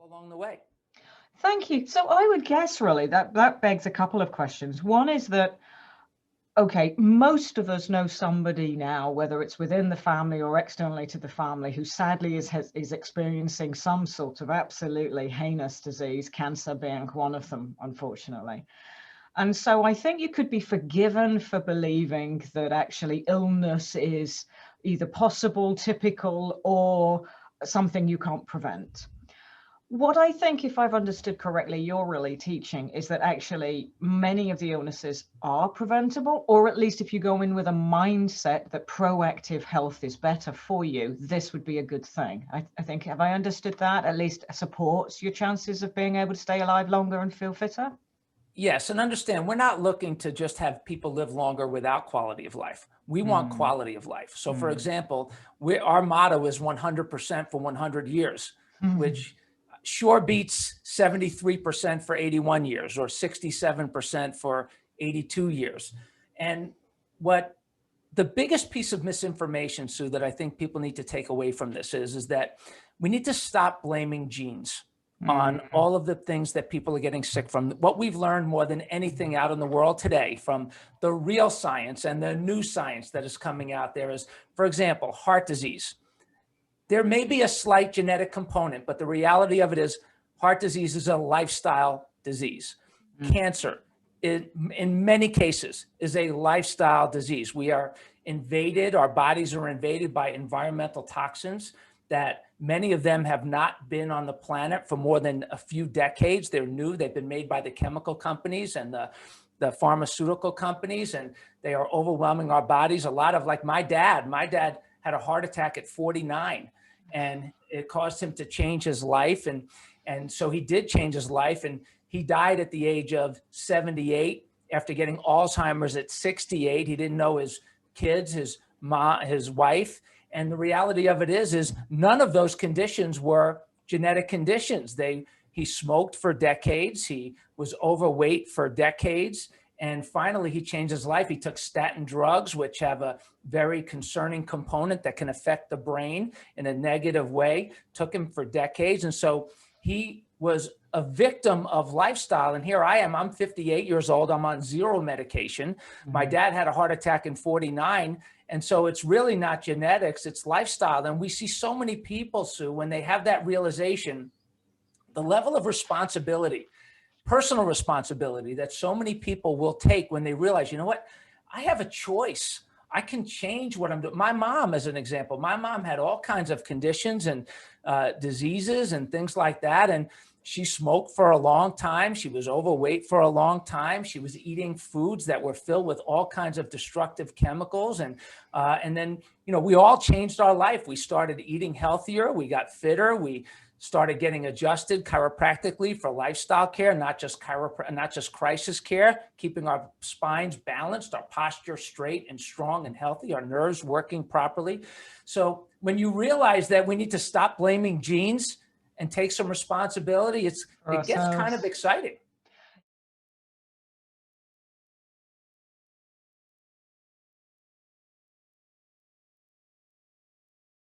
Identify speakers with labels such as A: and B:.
A: along the way.
B: Thank you. So I would guess really that begs a couple of questions. One is that, okay, most of us know somebody now, whether it's within the family or externally to the family, who sadly is experiencing some sort of absolutely heinous disease, cancer being one of them, unfortunately. And so I think you could be forgiven for believing that actually illness is either possible, typical, or something you can't prevent. What I think, if I've understood correctly, you're really teaching is that actually many of the illnesses are preventable, or at least if you go in with a mindset that proactive health is better for you, this would be a good thing. I think, have I understood that? At least supports your chances of being able to stay alive longer and feel fitter?
A: Yes, and understand, we're not looking to just have people live longer without quality of life. We want quality of life. So for example, our motto is 100% for 100 years, which sure beats 73% for 81 years or 67% for 82 years. And what the biggest piece of misinformation, Sue, that I think people need to take away from this is that we need to stop blaming genes on all of the things that people are getting sick from. What we've learned more than anything out in the world today, from the real science and the new science that is coming out there, is, for example, heart disease. There may be a slight genetic component, but the reality of it is heart disease is a lifestyle disease. Cancer, in many cases, is a lifestyle disease. We are invaded, our bodies are invaded by environmental toxins that many of them have not been on the planet for more than a few decades. They're new, they've been made by the chemical companies and the pharmaceutical companies, and they are overwhelming our bodies. A lot of, like my dad had a heart attack at 49, and it caused him to change his life. And so he did change his life, and he died at the age of 78 after getting Alzheimer's at 68. He didn't know his kids, his mom, his wife. And the reality of it is none of those conditions were genetic conditions. He smoked for decades. He was overweight for decades. And finally, he changed his life. He took statin drugs, which have a very concerning component that can affect the brain in a negative way. Took him for decades. And so he was a victim of lifestyle. And here I am, I'm 58 years old. I'm on zero medication. My dad had a heart attack in 49. And so it's really not genetics, it's lifestyle. And we see so many people, Sue, when they have that realization, the level of responsibility, personal responsibility that so many people will take when they realize, you know what, I have a choice. I can change what I'm doing. My mom, as an example, my mom had all kinds of conditions and diseases and things like that. And she smoked for a long time. She was overweight for a long time. She was eating foods that were filled with all kinds of destructive chemicals. And then, you know, we all changed our life. We started eating healthier. We got fitter. We started getting adjusted chiropractically for lifestyle care, not just crisis care, keeping our spines balanced, our posture straight and strong and healthy, our nerves working properly. So when you realize that we need to stop blaming genes and take some responsibility, it gets kind of exciting.